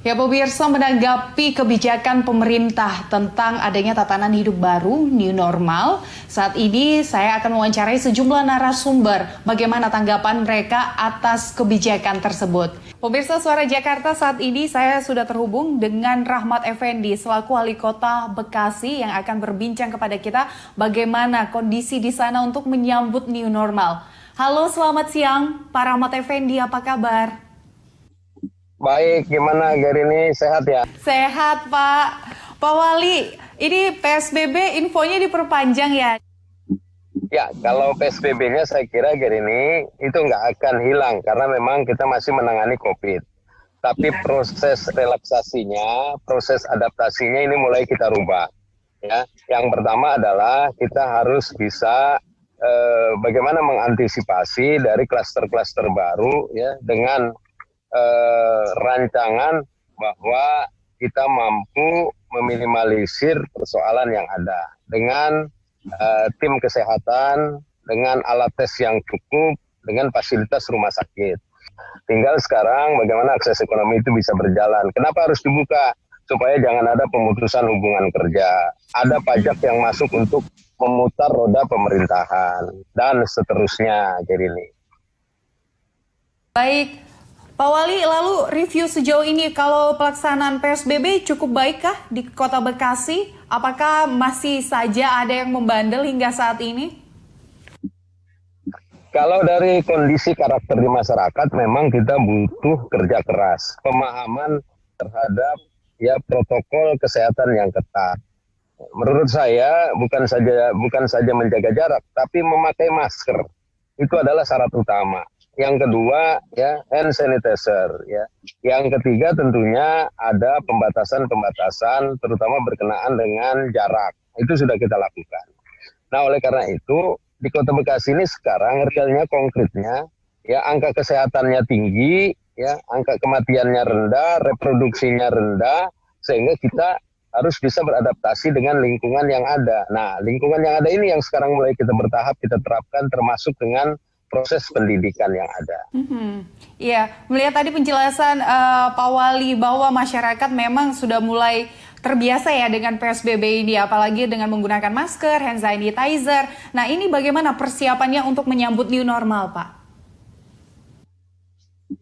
Ya pemirsa, menanggapi kebijakan pemerintah tentang adanya tatanan hidup baru, new normal, saat ini saya akan mewawancarai sejumlah narasumber bagaimana tanggapan mereka atas kebijakan tersebut. Pemirsa Suara Jakarta, saat ini saya sudah terhubung dengan Rahmat Effendi selaku Wali Kota Bekasi yang akan berbincang kepada kita bagaimana kondisi di sana untuk menyambut new normal. Halo, selamat siang Pak Rahmat Effendi, apa kabar? Baik, gimana Gerini? Sehat ya? Sehat, Pak. Pak Wali, ini PSBB infonya diperpanjang ya? Ya, kalau PSBB-nya saya kira Gerini itu nggak akan hilang karena memang kita masih menangani COVID. Tapi proses relaksasinya, proses adaptasinya ini mulai kita rubah. Ya, yang pertama adalah kita harus bisa bagaimana mengantisipasi dari klaster-klaster baru ya dengan rancangan bahwa kita mampu meminimalisir persoalan yang ada dengan tim kesehatan, dengan alat tes yang cukup, dengan fasilitas rumah sakit. Tinggal sekarang bagaimana akses ekonomi itu bisa berjalan. Kenapa harus dibuka? Supaya jangan ada pemutusan hubungan kerja. Ada pajak yang masuk untuk memutar roda pemerintahan dan seterusnya, jadi ini. Baik, Pak Wali, lalu review sejauh ini kalau pelaksanaan PSBB cukup baikkah di Kota Bekasi? Apakah masih saja ada yang membandel hingga saat ini? Kalau dari kondisi karakter di masyarakat, memang kita butuh kerja keras, pemahaman terhadap ya protokol kesehatan yang ketat. Menurut saya bukan saja menjaga jarak, tapi memakai masker itu adalah syarat utama. Yang kedua ya hand sanitizer ya. Yang ketiga tentunya ada pembatasan terutama berkenaan dengan jarak. Itu sudah kita lakukan. Nah, oleh karena itu di Kota Bekasi ini sekarang realnya konkretnya ya angka kesehatannya tinggi ya, angka kematiannya rendah, reproduksinya rendah sehingga kita harus bisa beradaptasi dengan lingkungan yang ada. Nah, lingkungan yang ada ini yang sekarang mulai kita bertahap kita terapkan termasuk dengan proses pendidikan yang ada. Iya, melihat tadi penjelasan Pak Wali bahwa masyarakat memang sudah mulai terbiasa ya dengan PSBB ini, apalagi dengan menggunakan masker, hand sanitizer. Nah, ini bagaimana persiapannya untuk menyambut new normal, Pak?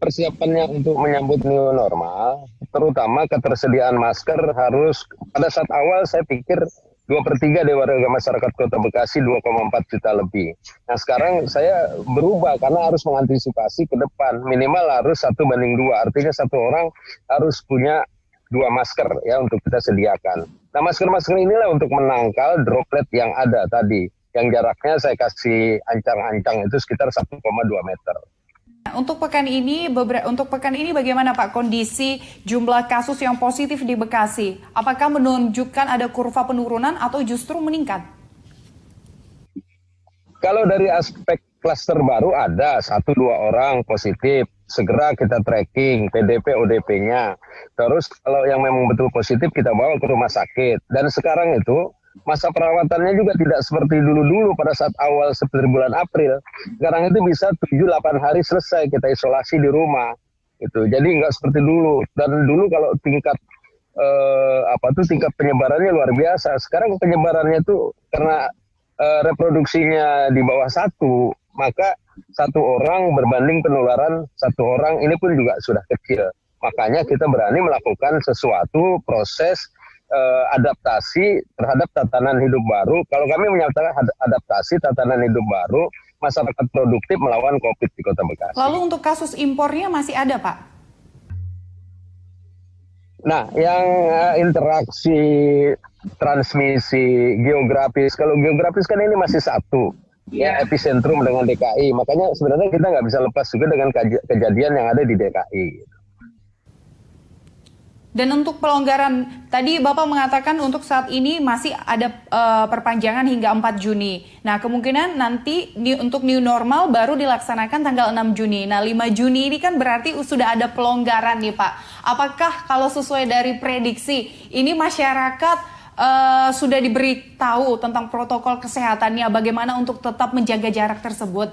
Persiapannya untuk menyambut new normal, terutama ketersediaan masker harus, pada saat awal saya pikir 2/3 dari warga masyarakat Kota Bekasi 2,4 juta lebih. Nah sekarang saya berubah karena harus mengantisipasi ke depan, minimal harus 1:2, artinya satu orang harus punya 2 masker ya untuk kita sediakan. Nah masker-masker inilah untuk menangkal droplet yang ada tadi, yang jaraknya saya kasih ancang-ancang itu sekitar 1,2 meter. Untuk pekan ini bagaimana Pak kondisi jumlah kasus yang positif di Bekasi? Apakah menunjukkan ada kurva penurunan atau justru meningkat? Kalau dari aspek klaster baru ada 1-2 orang positif, segera kita tracking PDP ODP-nya. Terus kalau yang memang betul positif kita bawa ke rumah sakit. Dan sekarang itu masa perawatannya juga tidak seperti dulu-dulu pada saat awal seperti bulan April. Sekarang itu bisa 7-8 hari selesai kita isolasi di rumah. Itu. Jadi nggak seperti dulu. Dan dulu kalau tingkat tingkat penyebarannya luar biasa. Sekarang penyebarannya itu karena reproduksinya di bawah 1, maka 1 orang berbanding penularan 1 orang ini pun juga sudah kecil. Makanya kita berani melakukan sesuatu proses adaptasi terhadap tatanan hidup baru. Kalau kami menyatakan adaptasi tatanan hidup baru, masyarakat produktif melawan COVID di Kota Bekasi. Lalu untuk kasus impornya masih ada, Pak? Nah, yang interaksi transmisi geografis, kalau geografis kan ini masih satu, ya epicentrum dengan DKI. Makanya sebenarnya kita nggak bisa lepas juga dengan kejadian yang ada di DKI. Dan untuk pelonggaran, tadi Bapak mengatakan untuk saat ini masih ada perpanjangan hingga 4 Juni. Nah, kemungkinan nanti untuk new normal baru dilaksanakan tanggal 6 Juni. Nah, 5 Juni ini kan berarti sudah ada pelonggaran nih, Pak. Apakah kalau sesuai dari prediksi, ini masyarakat sudah diberitahu tentang protokol kesehatannya, bagaimana untuk tetap menjaga jarak tersebut?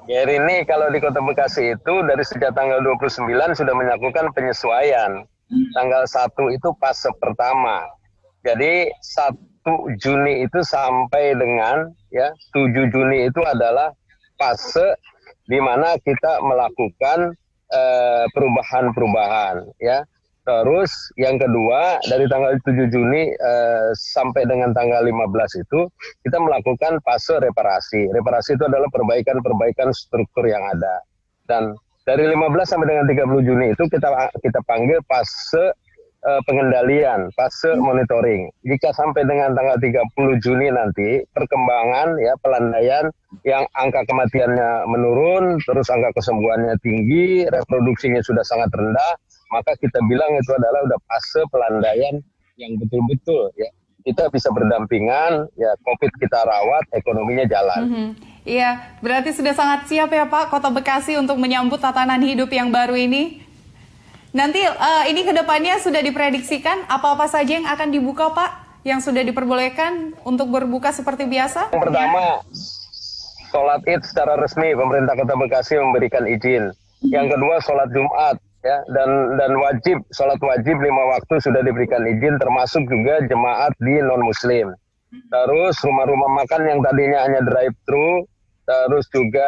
Ya ini kalau di Kota Bekasi itu dari sejak tanggal 29 sudah melakukan penyesuaian. Tanggal 1 itu fase pertama. Jadi 1 Juni itu sampai dengan 7 Juni itu adalah fase di mana kita melakukan perubahan-perubahan ya. Terus yang kedua dari tanggal 7 Juni sampai dengan tanggal 15 itu kita melakukan fase reparasi. Reparasi itu adalah perbaikan-perbaikan struktur yang ada. Dan dari 15 sampai dengan 30 Juni itu kita panggil fase pengendalian, fase monitoring. Jika sampai dengan tanggal 30 Juni nanti perkembangan pelandaian yang angka kematiannya menurun, terus angka kesembuhannya tinggi, reproduksinya sudah sangat rendah, maka kita bilang itu adalah udah fase pelandaian yang betul-betul kita bisa berdampingan, COVID kita rawat, ekonominya jalan. Iya, berarti sudah sangat siap ya Pak Kota Bekasi untuk menyambut tatanan hidup yang baru ini. Nanti ini kedepannya sudah diprediksikan apa-apa saja yang akan dibuka Pak, yang sudah diperbolehkan untuk berbuka seperti biasa? Yang pertama, sholat Id secara resmi pemerintah Kota Bekasi memberikan izin. Yang kedua, sholat Jumat dan wajib, sholat wajib 5 waktu sudah diberikan izin, termasuk juga jemaat di non-muslim. Terus rumah-rumah makan yang tadinya hanya drive-thru, terus juga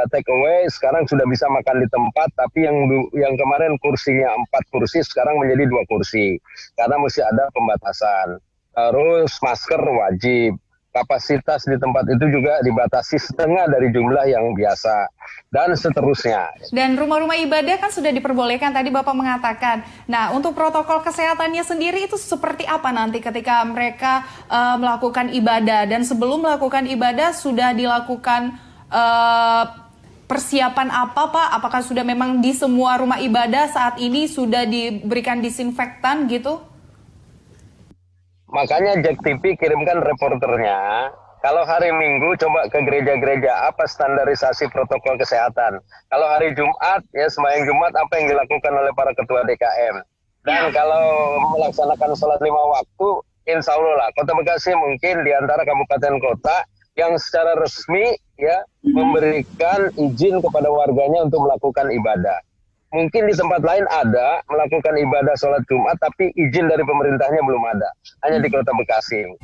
take away, sekarang sudah bisa makan di tempat, tapi yang kemarin kursinya 4 kursi, sekarang menjadi 2 kursi, karena mesti ada pembatasan. Terus masker wajib, kapasitas di tempat itu juga dibatasi setengah dari jumlah yang biasa, dan seterusnya. Dan rumah-rumah ibadah kan sudah diperbolehkan, tadi Bapak mengatakan. Nah, untuk protokol kesehatannya sendiri itu seperti apa nanti ketika mereka melakukan ibadah? Dan sebelum melakukan ibadah sudah dilakukan persiapan apa Pak? Apakah sudah memang di semua rumah ibadah saat ini sudah diberikan disinfektan gitu? Makanya Jack TV kirimkan reporternya, kalau hari Minggu coba ke gereja-gereja apa standarisasi protokol kesehatan. Kalau hari Jumat, sembahyang Jumat apa yang dilakukan oleh para ketua DKM. Dan kalau melaksanakan sholat 5 waktu, insya Allah lah, Kota Bekasi mungkin di antara kabupaten kota yang secara resmi memberikan izin kepada warganya untuk melakukan ibadah. Mungkin di tempat lain ada melakukan ibadah sholat Jumat, tapi izin dari pemerintahnya belum ada. Hanya di Kota Bekasi.